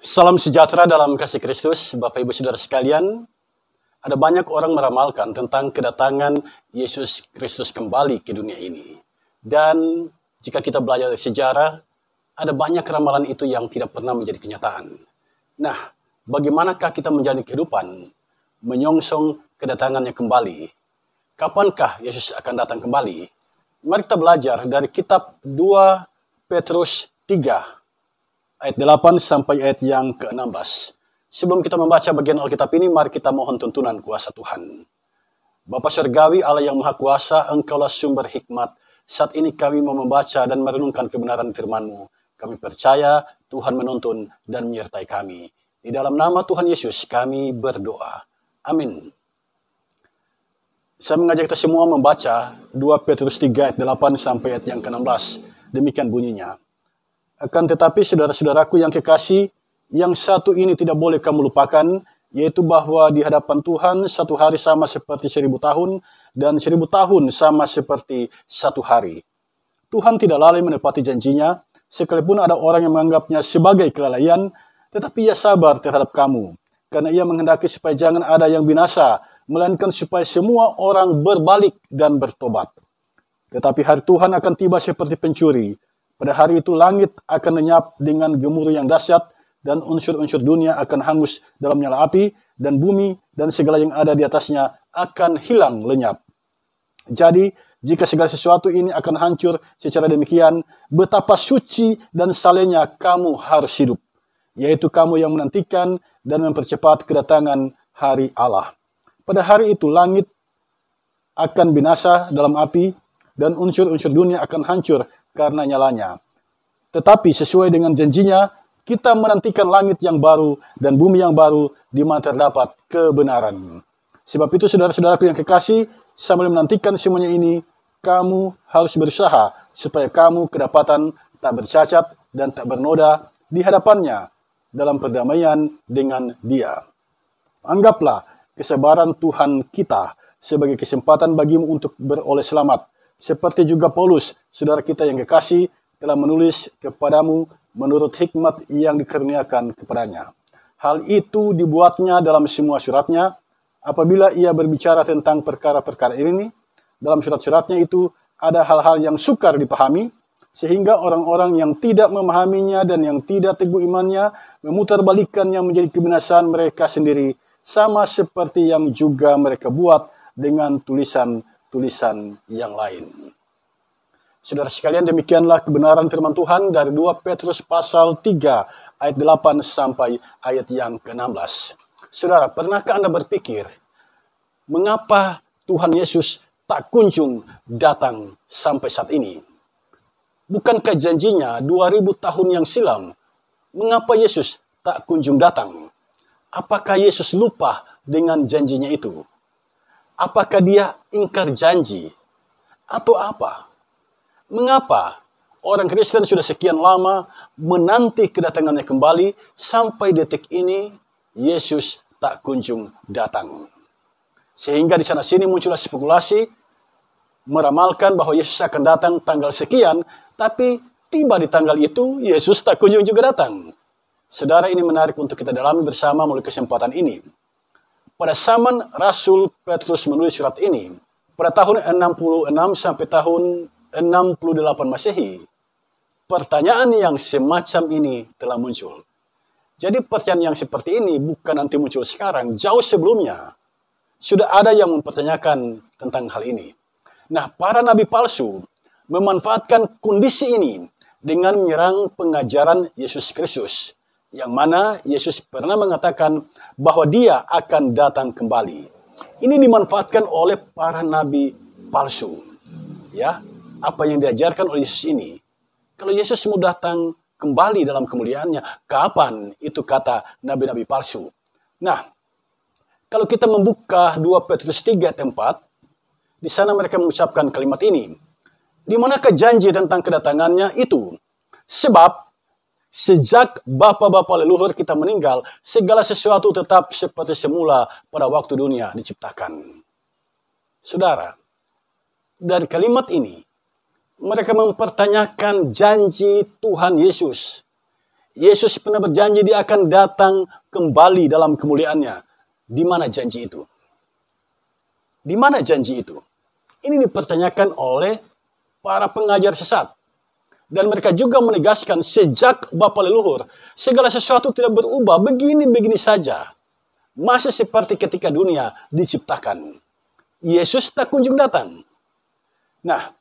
Salam sejahtera dalam kasih Kristus, Bapak Ibu Saudara sekalian. Ada banyak orang meramalkan tentang kedatangan Yesus Kristus kembali ke dunia ini. Dan jika kita belajar dari sejarah, ada banyak ramalan itu yang tidak pernah menjadi kenyataan. Nah, bagaimanakah kita menjalani kehidupan menyongsong kedatangannya kembali? Kapankah Yesus akan datang kembali? Mari kita belajar dari kitab 2 Petrus 3. Ayat 8 sampai ayat yang ke-16. Sebelum kita membaca bagian Alkitab ini, mari kita mohon tuntunan kuasa Tuhan. Bapa Surgawi, Allah yang Maha Kuasa, Engkaulah sumber hikmat. Saat ini kami mau membaca dan merenungkan kebenaran firman-Mu. Kami percaya Tuhan menuntun dan menyertai kami. Di dalam nama Tuhan Yesus kami berdoa. Amin. Saya mengajak kita semua membaca 2 Petrus 3 ayat 8 sampai ayat yang ke-16. Demikian bunyinya. Akan tetapi saudara-saudaraku yang kekasih, yang satu ini tidak boleh kamu lupakan, yaitu bahwa di hadapan Tuhan satu hari sama seperti 1000 tahun, dan 1000 tahun sama seperti satu hari. Tuhan tidak lalai menepati janjinya, sekalipun ada orang yang menganggapnya sebagai kelalaian, tetapi ia sabar terhadap kamu, karena ia menghendaki supaya jangan ada yang binasa, melainkan supaya semua orang berbalik dan bertobat. Tetapi hari Tuhan akan tiba seperti pencuri. Pada hari itu langit akan lenyap dengan gemuruh yang dahsyat, dan unsur-unsur dunia akan hangus dalam nyala api, dan bumi dan segala yang ada di atasnya akan hilang lenyap. Jadi, jika segala sesuatu ini akan hancur secara demikian, betapa suci dan salehnya kamu harus hidup, yaitu kamu yang menantikan dan mempercepat kedatangan hari Allah. Pada hari itu langit akan binasa dalam api, dan unsur-unsur dunia akan hancur karena nyalanya. Tetapi sesuai dengan janjinya, kita menantikan langit yang baru dan bumi yang baru di mana terdapat kebenaran. Sebab itu saudara-saudaraku yang kekasih, sambil menantikan semuanya ini, kamu harus berusaha supaya kamu kedapatan tak bercacat dan tak bernoda di hadapannya dalam perdamaian dengan Dia. Anggaplah kesabaran Tuhan kita sebagai kesempatan bagimu untuk beroleh selamat. Seperti juga Paulus, saudara kita yang kekasih, telah menulis kepadamu menurut hikmat yang dikaruniakan kepadanya. Hal itu dibuatnya dalam semua suratnya. Apabila ia berbicara tentang perkara-perkara ini, dalam surat-suratnya itu ada hal-hal yang sukar dipahami, sehingga orang-orang yang tidak memahaminya dan yang tidak teguh imannya memutarbalikkannya menjadi kebinasaan mereka sendiri, sama seperti yang juga mereka buat dengan tulisan yang lain. Saudara sekalian, demikianlah kebenaran firman Tuhan dari 2 Petrus pasal 3 ayat 8 sampai ayat yang ke-16. Saudara, pernahkah Anda berpikir mengapa Tuhan Yesus tak kunjung datang sampai saat ini? Bukankah janjinya 2000 tahun yang silam? Mengapa Yesus tak kunjung datang? Apakah Yesus lupa dengan janjinya itu? Apakah dia ingkar janji? Atau apa? Mengapa orang Kristen sudah sekian lama menanti kedatangannya kembali, sampai detik ini Yesus tak kunjung datang? Sehingga di sana-sini muncullah spekulasi meramalkan bahwa Yesus akan datang tanggal sekian, tapi tiba di tanggal itu Yesus tak kunjung juga datang. Saudara, ini menarik untuk kita dalami bersama melalui kesempatan ini. Pada zaman Rasul Petrus menulis surat ini, pada tahun 66 sampai tahun 68 Masehi, pertanyaan yang semacam ini telah muncul. Jadi pertanyaan yang seperti ini bukan nanti muncul sekarang, jauh sebelumnya sudah ada yang mempertanyakan tentang hal ini. Nah, para nabi palsu memanfaatkan kondisi ini dengan menyerang pengajaran Yesus Kristus, yang mana Yesus pernah mengatakan bahwa Dia akan datang kembali. Ini dimanfaatkan oleh para nabi palsu. Ya, apa yang diajarkan oleh Yesus ini? Kalau Yesus mau datang kembali dalam kemuliaannya, kapan? Itu kata nabi-nabi palsu. Nah, kalau kita membuka 2 Petrus 3 tempat, di sana mereka mengucapkan kalimat ini. Di manakah janji tentang kedatangannya itu? Sebab sejak bapa-bapa leluhur kita meninggal, segala sesuatu tetap seperti semula pada waktu dunia diciptakan. Saudara, dari kalimat ini, mereka mempertanyakan janji Tuhan Yesus Yesus pernah berjanji dia akan datang kembali dalam kemuliaannya. Di mana janji itu? Di mana janji itu? Ini dipertanyakan oleh para pengajar sesat. Dan mereka juga menegaskan sejak bapa leluhur, segala sesuatu tidak berubah, begini-begini saja. Masih seperti ketika dunia diciptakan. Yesus tak kunjung datang. Nah,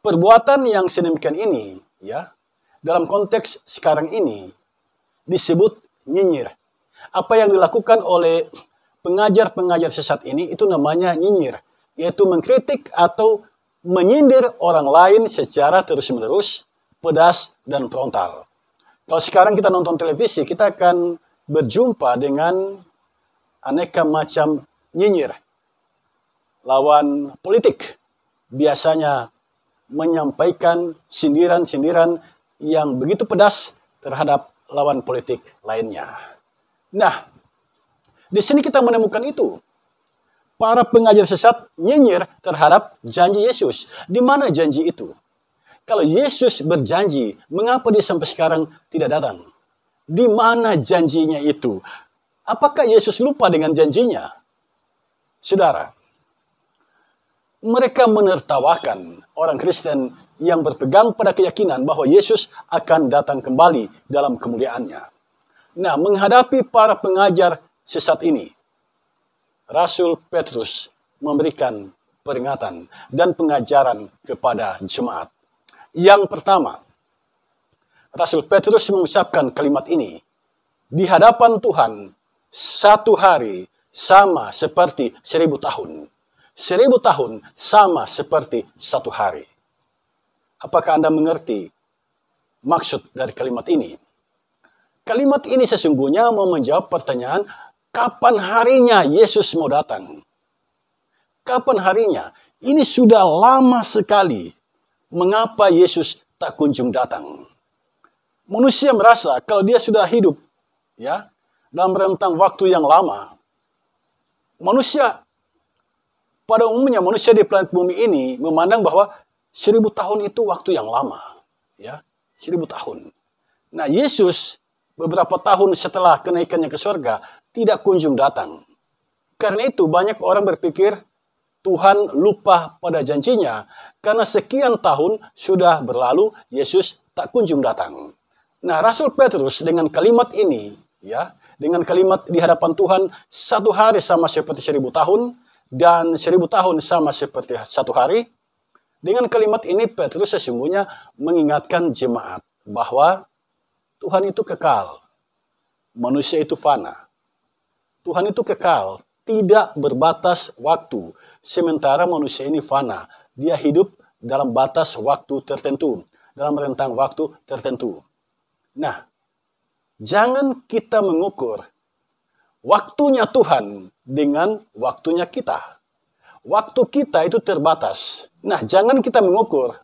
perbuatan yang sedemikian ini, ya, dalam konteks sekarang ini, disebut nyinyir. Apa yang dilakukan oleh pengajar-pengajar sesat ini, itu namanya nyinyir. Yaitu mengkritik atau menyindir orang lain secara terus-menerus, pedas, dan frontal. Kalau sekarang kita nonton televisi, kita akan berjumpa dengan aneka macam nyinyir. Lawan politik biasanya menyampaikan sindiran-sindiran yang begitu pedas terhadap lawan politik lainnya. Nah, di sini kita menemukan itu. Para pengajar sesat nyinyir terhadap janji Yesus. Di mana janji itu? Kalau Yesus berjanji, mengapa dia sampai sekarang tidak datang? Di mana janjinya itu? Apakah Yesus lupa dengan janjinya? Saudara, mereka menertawakan orang Kristen yang berpegang pada keyakinan bahwa Yesus akan datang kembali dalam kemuliaannya. Nah, menghadapi para pengajar sesat ini, Rasul Petrus memberikan peringatan dan pengajaran kepada jemaat. Yang pertama, Rasul Petrus mengucapkan kalimat ini, di hadapan Tuhan, 1 hari sama seperti 1000 tahun. 1000 tahun sama seperti 1 hari. Apakah Anda mengerti maksud dari kalimat ini? Kalimat ini sesungguhnya mau menjawab pertanyaan, kapan harinya Yesus mau datang? Kapan harinya? Ini sudah lama sekali. Mengapa Yesus tak kunjung datang? Manusia merasa kalau dia sudah hidup, ya, dalam rentang waktu yang lama. Manusia, pada umumnya manusia di planet bumi ini memandang bahwa 1000 tahun itu waktu yang lama, ya, 1000 tahun. Nah, Yesus beberapa tahun setelah kenaikannya ke surga tidak kunjung datang. Karena itu banyak orang berpikir Tuhan lupa pada janjinya karena sekian tahun sudah berlalu Yesus tak kunjung datang. Nah, Rasul Petrus dengan kalimat ini, ya, dengan kalimat di hadapan Tuhan 1 hari sama seperti 1000 tahun dan 1000 tahun sama seperti 1 hari. Dengan kalimat ini Petrus sesungguhnya mengingatkan jemaat bahwa Tuhan itu kekal, manusia itu fana. Tuhan itu kekal, tidak berbatas waktu. Sementara manusia ini fana. Dia hidup dalam batas waktu tertentu. Dalam rentang waktu tertentu. Nah, jangan kita mengukur waktunya Tuhan dengan waktunya kita. Waktu kita itu terbatas. Nah, jangan kita mengukur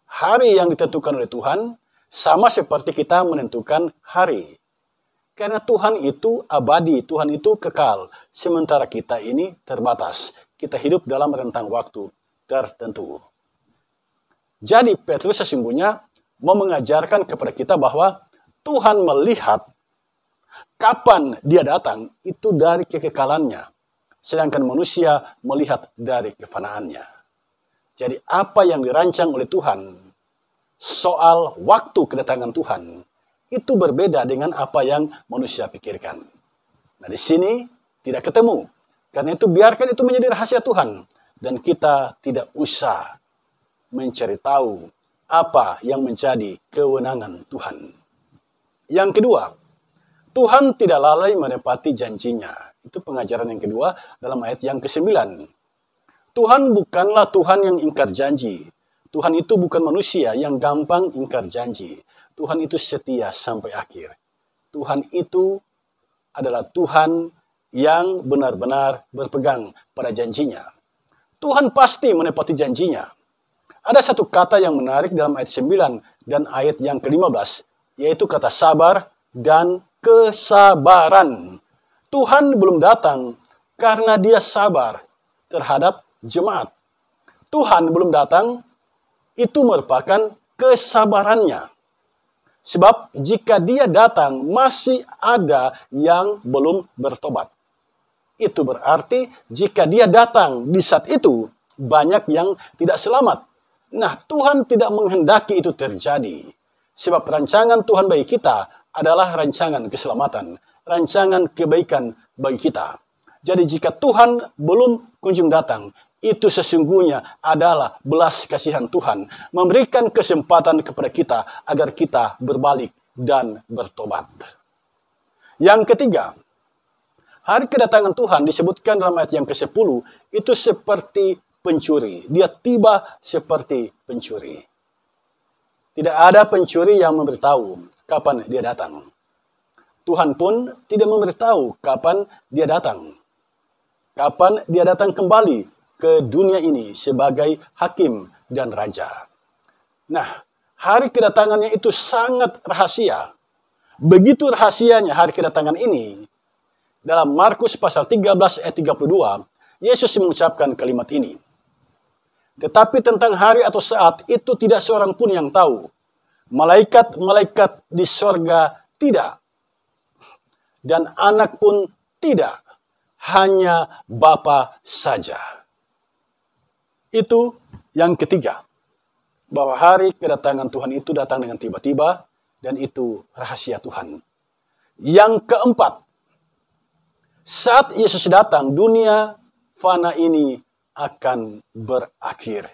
hari yang ditentukan oleh Tuhan sama seperti kita menentukan hari. Karena Tuhan itu abadi, Tuhan itu kekal. Sementara kita ini terbatas. Kita hidup dalam rentang waktu tertentu. Jadi Petrus sesungguhnya mau mengajarkan kepada kita bahwa Tuhan melihat kapan dia datang itu dari kekekalannya. Sedangkan manusia melihat dari kefanaannya. Jadi apa yang dirancang oleh Tuhan soal waktu kedatangan Tuhan itu berbeda dengan apa yang manusia pikirkan. Nah, di sini tidak ketemu. Karena itu biarkan itu menjadi rahasia Tuhan. Dan kita tidak usah mencari tahu apa yang menjadi kewenangan Tuhan. Yang kedua, Tuhan tidak lalai menepati janjinya. Itu pengajaran yang kedua dalam ayat yang ke-9. Tuhan bukanlah Tuhan yang ingkar janji. Tuhan itu bukan manusia yang gampang ingkar janji. Tuhan itu setia sampai akhir. Tuhan itu adalah Tuhan yang benar-benar berpegang pada janjinya. Tuhan pasti menepati janjinya. Ada satu kata yang menarik dalam ayat 9 dan ayat yang ke-15, yaitu kata sabar dan kesabaran. Tuhan belum datang karena dia sabar terhadap jemaat. Tuhan belum datang, itu merupakan kesabarannya. Sebab jika dia datang, masih ada yang belum bertobat. Itu berarti jika dia datang di saat itu, banyak yang tidak selamat. Nah, Tuhan tidak menghendaki itu terjadi. Sebab rancangan Tuhan bagi kita adalah rancangan keselamatan, rancangan kebaikan bagi kita. Jadi jika Tuhan belum kunjung datang, itu sesungguhnya adalah belas kasihan Tuhan, memberikan kesempatan kepada kita agar kita berbalik dan bertobat. Yang ketiga, hari kedatangan Tuhan disebutkan dalam ayat yang ke-10, itu seperti pencuri. Dia tiba seperti pencuri. Tidak ada pencuri yang memberitahu kapan dia datang. Tuhan pun tidak memberitahu kapan dia datang. Kapan dia datang kembali ke dunia ini sebagai hakim dan raja. Nah, hari kedatangannya itu sangat rahasia. Begitu rahasianya hari kedatangan ini, dalam Markus pasal 13 ayat 32, Yesus mengucapkan kalimat ini. Tetapi tentang hari atau saat itu tidak seorang pun yang tahu. Malaikat-malaikat di sorga tidak. Dan anak pun tidak. Hanya Bapa saja. Itu yang ketiga. Bahwa hari kedatangan Tuhan itu datang dengan tiba-tiba. Dan itu rahasia Tuhan. Yang keempat. Saat Yesus datang, dunia fana ini akan berakhir.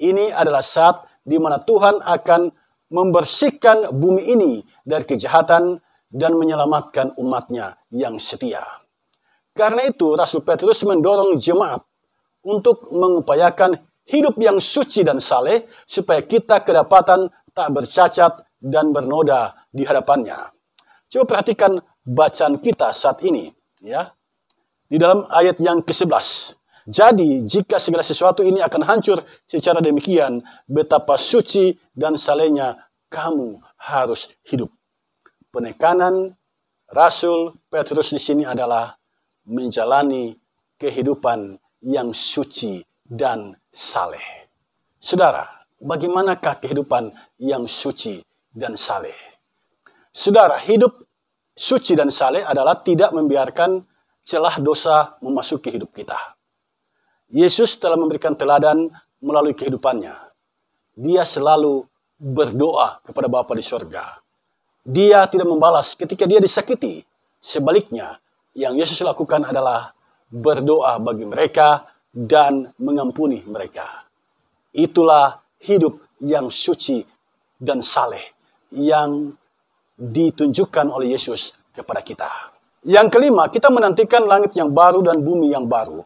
Ini adalah saat di mana Tuhan akan membersihkan bumi ini dari kejahatan dan menyelamatkan umatnya yang setia. Karena itu, Rasul Petrus mendorong jemaat untuk mengupayakan hidup yang suci dan saleh supaya kita kedapatan tak bercacat dan bernoda di hadapannya. Coba perhatikan bacaan kita saat ini, ya. Di dalam ayat yang ke-11. Jadi, jika segala sesuatu ini akan hancur secara demikian, betapa suci dan salehnya kamu harus hidup. Penekanan Rasul Petrus di sini adalah menjalani kehidupan yang suci dan saleh. Saudara, bagaimanakah kehidupan yang suci dan saleh? Saudara, hidup suci dan saleh adalah tidak membiarkan celah dosa memasuki hidup kita. Yesus telah memberikan teladan melalui kehidupannya. Dia selalu berdoa kepada Bapa di sorga. Dia tidak membalas ketika dia disakiti. Sebaliknya, yang Yesus lakukan adalah berdoa bagi mereka dan mengampuni mereka. Itulah hidup yang suci dan saleh yang ditunjukkan oleh Yesus kepada kita. Yang kelima, kita menantikan langit yang baru dan bumi yang baru.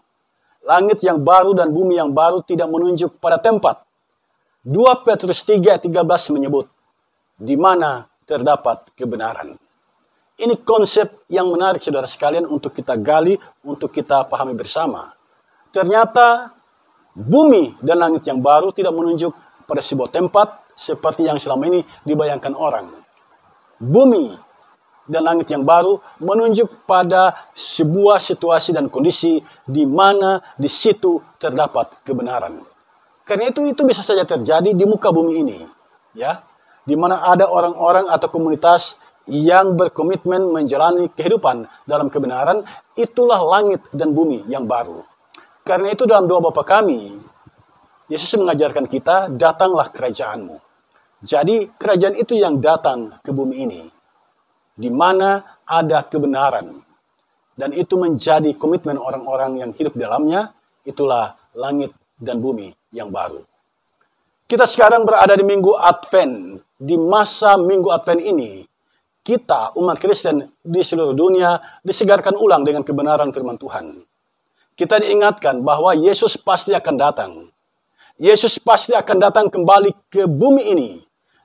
Langit yang baru dan bumi yang baru tidak menunjuk pada tempat. 2 Petrus 3 ayat 13 menyebut, di mana terdapat kebenaran. Ini konsep yang menarik saudara sekalian untuk kita gali, untuk kita pahami bersama. Ternyata bumi dan langit yang baru tidak menunjuk pada sebuah tempat seperti yang selama ini dibayangkan orang. Bumi dan langit yang baru menunjuk pada sebuah situasi dan kondisi di mana di situ terdapat kebenaran. Karena itu bisa saja terjadi di muka bumi ini, ya, di mana ada orang-orang atau komunitas yang berkomitmen menjalani kehidupan dalam kebenaran, itulah langit dan bumi yang baru. Karena itu dalam doa Bapa kami, Yesus mengajarkan kita, datanglah kerajaanmu. Jadi kerajaan itu yang datang ke bumi ini, di mana ada kebenaran. Dan itu menjadi komitmen orang-orang yang hidup di dalamnya, itulah langit dan bumi yang baru. Kita sekarang berada di Minggu Advent. Di masa Minggu Advent ini, kita umat Kristen di seluruh dunia disegarkan ulang dengan kebenaran firman Tuhan. Kita diingatkan bahwa Yesus pasti akan datang. Yesus pasti akan datang kembali ke bumi ini.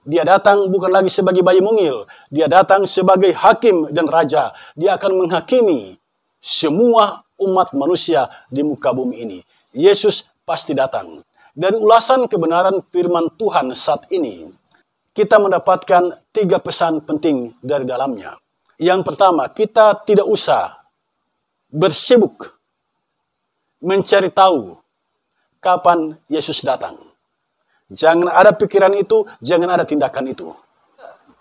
Dia datang bukan lagi sebagai bayi mungil. Dia datang sebagai hakim dan raja. Dia akan menghakimi semua umat manusia di muka bumi ini. Yesus pasti datang. Dari ulasan kebenaran firman Tuhan saat ini, kita mendapatkan 3 pesan penting dari dalamnya. Yang pertama, kita tidak usah bersibuk mencari tahu kapan Yesus datang. Jangan ada pikiran itu, jangan ada tindakan itu.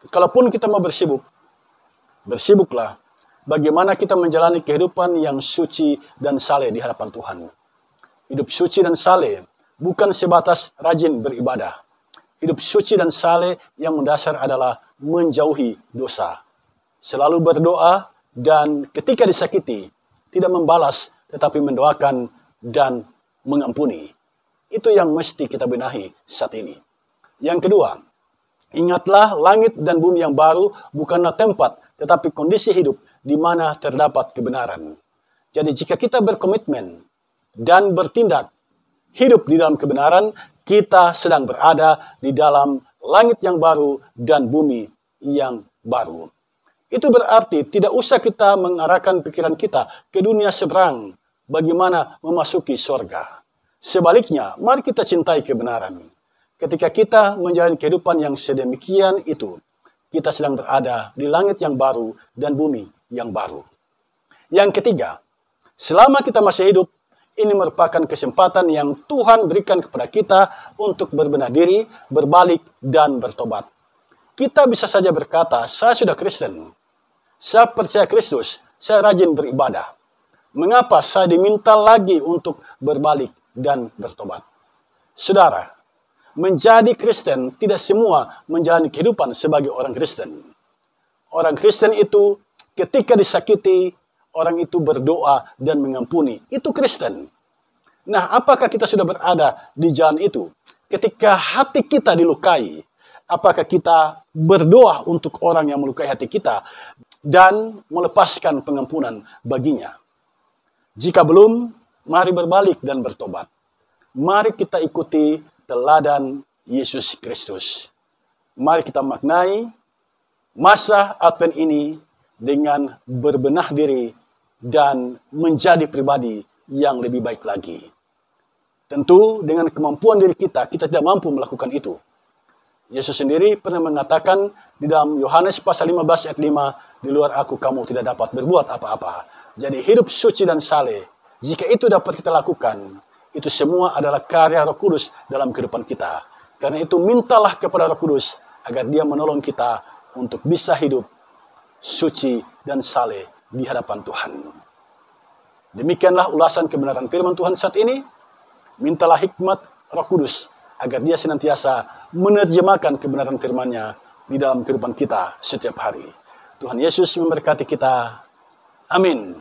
kalaupun kita mau bersibuk, bersibuklah bagaimana kita menjalani kehidupan yang suci dan saleh di hadapan Tuhan. Hidup suci dan saleh bukan sebatas rajin beribadah. Hidup suci dan saleh yang mendasar adalah menjauhi dosa. Selalu berdoa dan ketika disakiti, tidak membalas tetapi mendoakan dan mengampuni. Itu yang mesti kita benahi saat ini. Yang kedua, ingatlah langit dan bumi yang baru bukanlah tempat tetapi kondisi hidup di mana terdapat kebenaran. Jadi jika kita berkomitmen dan bertindak hidup di dalam kebenaran, kita sedang berada di dalam langit yang baru dan bumi yang baru. Itu berarti tidak usah kita mengarahkan pikiran kita ke dunia seberang bagaimana memasuki surga. Sebaliknya, mari kita cintai kebenaran. Ketika kita menjalani kehidupan yang sedemikian itu, kita sedang berada di langit yang baru dan bumi yang baru. Yang ketiga, selama kita masih hidup, ini merupakan kesempatan yang Tuhan berikan kepada kita untuk berbenah diri, berbalik, dan bertobat. Kita bisa saja berkata, saya sudah Kristen, saya percaya Kristus, saya rajin beribadah. Mengapa saya diminta lagi untuk berbalik dan bertobat? Saudara, menjadi Kristen tidak semua menjalani kehidupan sebagai orang Kristen. Orang Kristen itu ketika disakiti, orang itu berdoa dan mengampuni. Itu Kristen. Nah, apakah kita sudah berada di jalan itu? Ketika hati kita dilukai, apakah kita berdoa untuk orang yang melukai hati kita dan melepaskan pengampunan baginya? Jika belum, mari berbalik dan bertobat. Mari kita ikuti teladan Yesus Kristus. Mari kita maknai masa Advent ini dengan berbenah diri dan menjadi pribadi yang lebih baik lagi. Tentu dengan kemampuan diri kita tidak mampu melakukan itu. Yesus sendiri pernah mengatakan di dalam Yohanes pasal 15 ayat 5, di luar aku kamu tidak dapat berbuat apa-apa. Jadi hidup suci dan saleh, jika itu dapat kita lakukan, itu semua adalah karya Roh Kudus dalam kehidupan kita. Karena itu mintalah kepada Roh Kudus agar Dia menolong kita untuk bisa hidup suci dan saleh di hadapan Tuhan. Demikianlah ulasan kebenaran firman Tuhan saat ini. Mintalah hikmat Roh Kudus agar Dia senantiasa menerjemahkan kebenaran firman-Nya di dalam kehidupan kita setiap hari. Tuhan Yesus memberkati kita. Amin.